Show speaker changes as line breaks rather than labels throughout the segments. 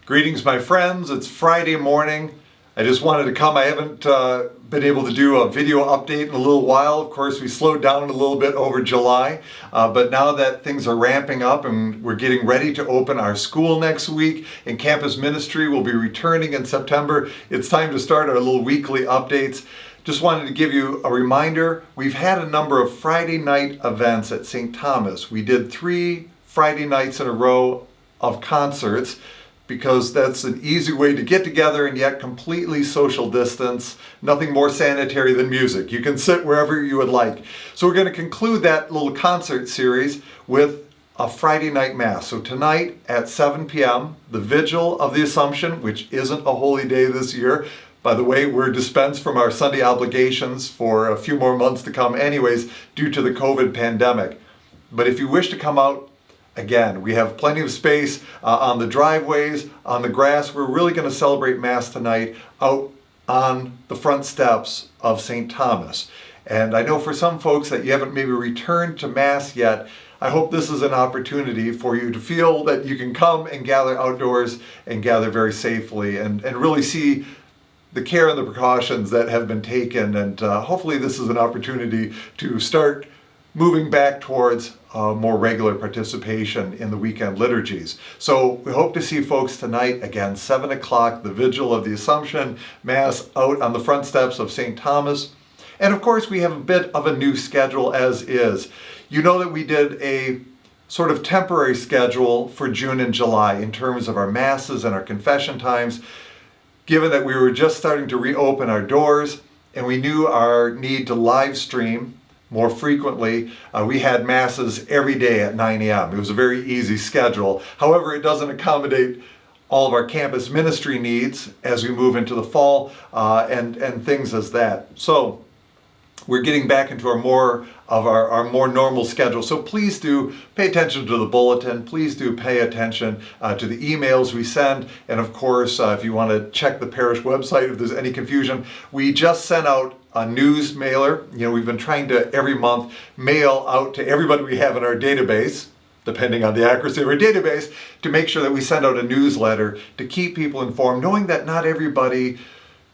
Greetings, my friends. It's Friday morning. I just wanted to come. I haven't been able to do a video update in a little while. Of course, we slowed down a little bit over July, but now that things are ramping up and we're getting ready to open our school next week and campus ministry will be returning in September, it's time to start our little weekly updates. Just wanted to give you a reminder. We've had a number of Friday night events at St. Thomas. We did 3 Friday nights in a row of concerts, because that's an easy way to get together and yet completely social distance. Nothing more sanitary than music. You can sit wherever you would like. So we're going to conclude that little concert series with a Friday night Mass. So tonight at 7 p.m., the Vigil of the Assumption, which isn't a holy day this year. By the way, we're dispensed from our Sunday obligations for a few more months to come anyways, due to the COVID pandemic. But if you wish to come out, again, we have plenty of space on the driveways, on the grass. We're really going to celebrate Mass tonight out on the front steps of St. Thomas. And I know for some folks that you haven't maybe returned to Mass yet, I hope this is an opportunity for you to feel that you can come and gather outdoors and gather very safely and really see the care and the precautions that have been taken. And hopefully this is an opportunity to start moving back towards more regular participation in the weekend liturgies. So we hope to see folks tonight, again, 7 o'clock, the Vigil of the Assumption Mass out on the front steps of St. Thomas. And of course, we have a bit of a new schedule as is. You know that we did a sort of temporary schedule for June and July in terms of our Masses and our confession times, given that we were just starting to reopen our doors and we knew our need to live stream more frequently. We had Masses every day at 9 a.m. It was a very easy schedule. However, it doesn't accommodate all of our campus ministry needs as we move into the fall and things as that. So we're getting back into our more normal schedule. So please do pay attention to the bulletin. Please do pay attention to the emails we send. And of course, if you want to check the parish website if there's any confusion, we just sent out a news mailer. You know, we've been trying to every month mail out to everybody we have in our database, depending on the accuracy of our database, to make sure that we send out a newsletter to keep people informed, knowing that not everybody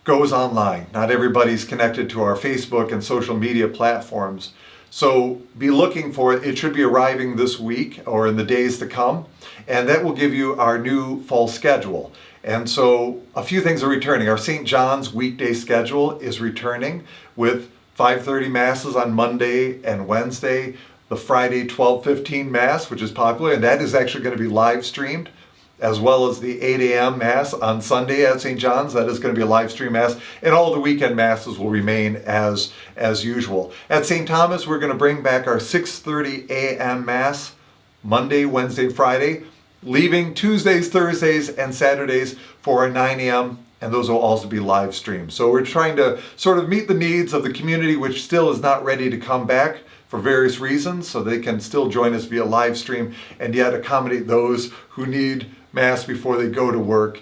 goes online. Not everybody's connected to our Facebook and social media platforms. So be looking for it. It should be arriving this week or in the days to come. And that will give you our new fall schedule. And so a few things are returning. Our St. John's weekday schedule is returning with 5:30 Masses on Monday and Wednesday, the Friday 12:15 Mass, which is popular, and that is actually going to be live streamed, as well as the 8 a.m. Mass on Sunday at St. John's. That is going to be a live stream Mass, and all the weekend Masses will remain as usual. At St. Thomas, we're going to bring back our 6:30 a.m. Mass, Monday, Wednesday, Friday, leaving Tuesdays, Thursdays, and Saturdays for our 9 a.m., and those will also be live streamed. So we're trying to sort of meet the needs of the community, which still is not ready to come back for various reasons, so they can still join us via live stream and yet accommodate those who need Mass before they go to work.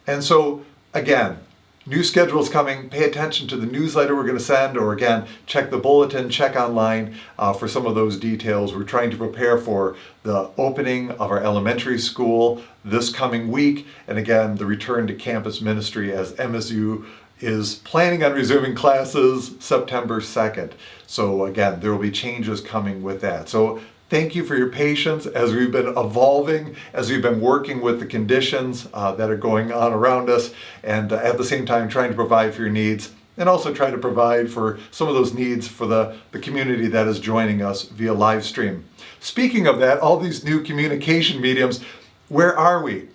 And so, again, new schedules coming. Pay attention to the newsletter we're going to send, or again, check the bulletin, check online for some of those details. We're trying to prepare for the opening of our elementary school this coming week, and again, the return to campus ministry as MSU is planning on resuming classes September 2nd. So again, there will be changes coming with that. So thank you for your patience as we've been evolving, as we've been working with the conditions that are going on around us, and at the same time trying to provide for your needs, and also try to provide for some of those needs for the community that is joining us via live stream. Speaking of that, all these new communication mediums, where are we?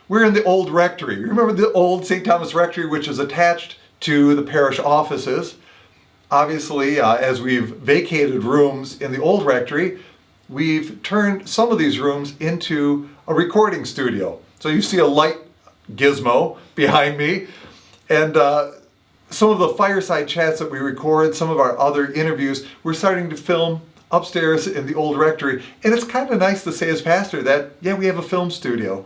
We're in the old rectory. Remember the old St. Thomas rectory, which is attached to the parish offices. Obviously, as we've vacated rooms in the old rectory, we've turned some of these rooms into a recording studio. So you see a light gizmo behind me, and some of the fireside chats that we record, some of our other interviews, we're starting to film upstairs in the old rectory. And it's kind of nice to say as pastor that, yeah, we have a film studio.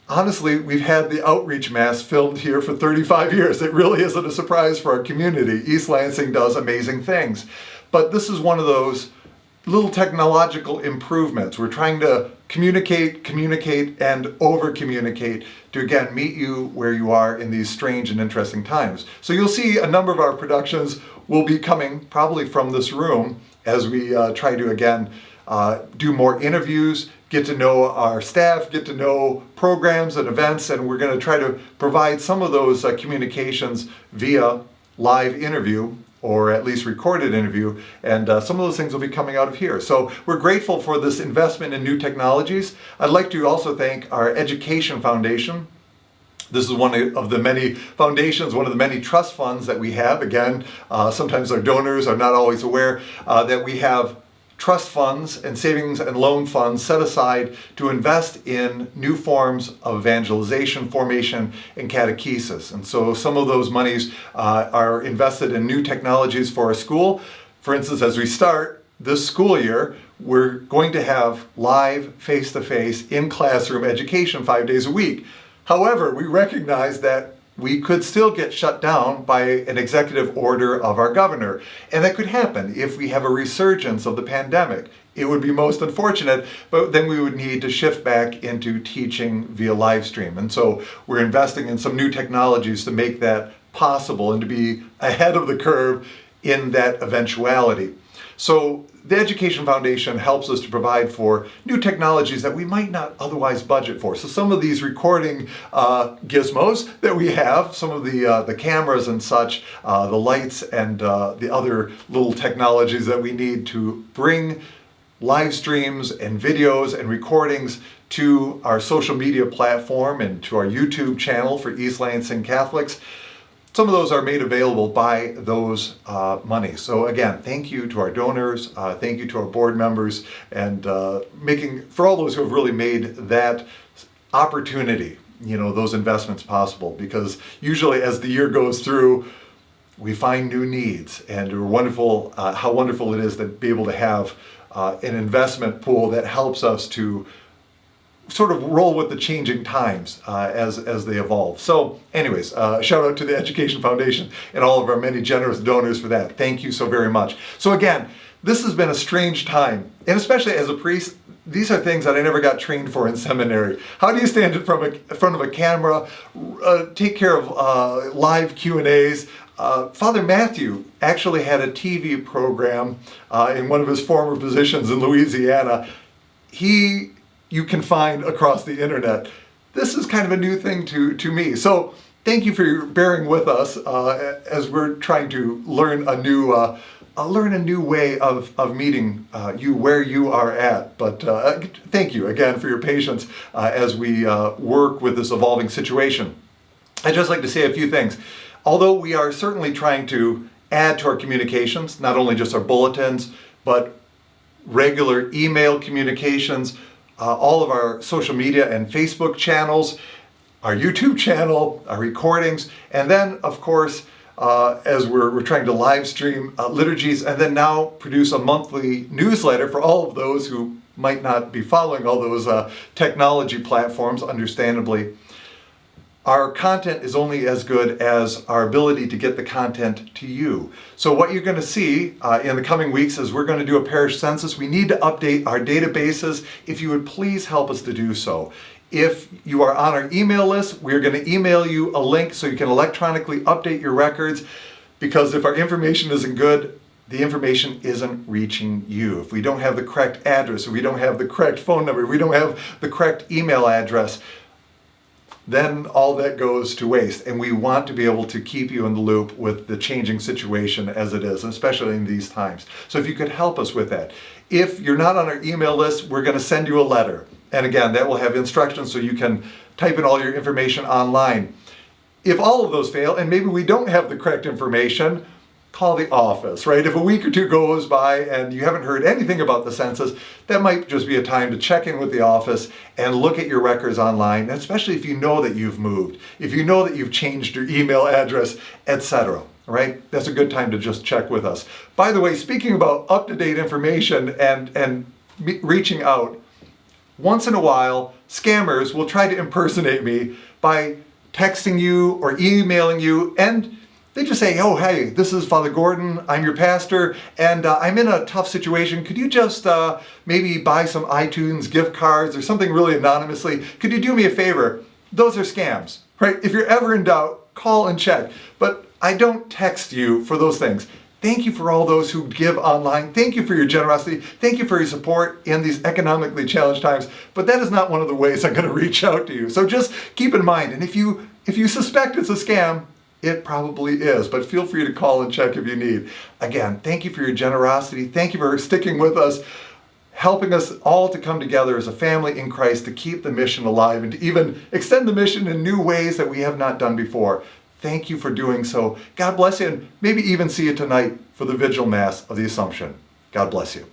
Honestly, we've had the outreach Mass filmed here for 35 years. It really isn't a surprise for our community. East Lansing does amazing things. But this is one of those little technological improvements. We're trying to communicate, and over-communicate to, again, meet you where you are in these strange and interesting times. So you'll see a number of our productions will be coming probably from this room as we try to, again, do more interviews, get to know our staff, get to know programs and events, and we're going to try to provide some of those communications via live interview, or at least recorded interview, and some of those things will be coming out of here. So we're grateful for this investment in new technologies. I'd like to also thank our Education Foundation. This is one of the many foundations, one of the many trust funds that we have. Again, sometimes our donors are not always aware that we have trust funds and savings and loan funds set aside to invest in new forms of evangelization, formation, and catechesis. And so some of those monies are invested in new technologies for our school. For instance, as we start this school year, we're going to have live, face-to-face, in-classroom education 5 days a week. However, we recognize that we could still get shut down by an executive order of our governor. And that could happen if we have a resurgence of the pandemic. It would be most unfortunate, but then we would need to shift back into teaching via live stream. And so we're investing in some new technologies to make that possible and to be ahead of the curve in that eventuality. So the Education Foundation helps us to provide for new technologies that we might not otherwise budget for. So some of these recording gizmos that we have, some of the cameras and such, the lights and the other little technologies that we need to bring live streams and videos and recordings to our social media platform and to our YouTube channel for East Lansing Catholics. Some of those are made available by those monies. So again, thank you to our donors, thank you to our board members, and for all those who have really made that opportunity, those investments possible. Because usually as the year goes through, we find new needs, and we're wonderful, how wonderful it is to be able to have an investment pool that helps us to sort of roll with the changing times as they evolve. So anyways, shout out to the Education Foundation and all of our many generous donors for that. Thank you so very much. So again, this has been a strange time, and especially as a priest, these are things that I never got trained for in seminary. How do you stand in front of a camera, take care of live Q&As? Father Matthew actually had a TV program in one of his former positions in Louisiana. You can find across the internet. This is kind of a new thing to me. So thank you for bearing with us as we're trying to learn a new way of meeting you where you are at. But thank you again for your patience as we work with this evolving situation. I'd just like to say a few things. Although we are certainly trying to add to our communications, not only just our bulletins, but regular email communications, all of our social media and Facebook channels, our YouTube channel, our recordings, and then, of course, as we're trying to live stream liturgies, and then now produce a monthly newsletter for all of those who might not be following all those technology platforms, understandably. Our content is only as good as our ability to get the content to you. So what you're going to see in the coming weeks is we're going to do a parish census. We need to update our databases. If you would please help us to do so. If you are on our email list, we're going to email you a link so you can electronically update your records, because if our information isn't good, the information isn't reaching you. If we don't have the correct address, if we don't have the correct phone number, if we don't have the correct email address, then all that goes to waste. And we want to be able to keep you in the loop with the changing situation as it is, especially in these times. So if you could help us with that. If you're not on our email list, we're going to send you a letter. And again, that will have instructions so you can type in all your information online. If all of those fail, and maybe we don't have the correct information, call the office, right? If a week or two goes by and you haven't heard anything about the census, that might just be a time to check in with the office and look at your records online, especially if you know that you've moved, if you know that you've changed your email address, etc. Right? That's a good time to just check with us. By the way, speaking about up-to-date information and reaching out, once in a while, scammers will try to impersonate me by texting you or emailing you, and They just say, oh, hey, this is Father Gordon, I'm your pastor, and I'm in a tough situation. Could you just maybe buy some iTunes gift cards or something really anonymously? Could you do me a favor? Those are scams, right? If you're ever in doubt, call and check. But I don't text you for those things. Thank you for all those who give online. Thank you for your generosity. Thank you for your support in these economically challenged times. But that is not one of the ways I'm going to reach out to you. So just keep in mind, and if you suspect it's a scam, it probably is, but feel free to call and check if you need. Again, thank you for your generosity. Thank you for sticking with us, helping us all to come together as a family in Christ to keep the mission alive and to even extend the mission in new ways that we have not done before. Thank you for doing so. God bless you, and maybe even see you tonight for the Vigil Mass of the Assumption. God bless you.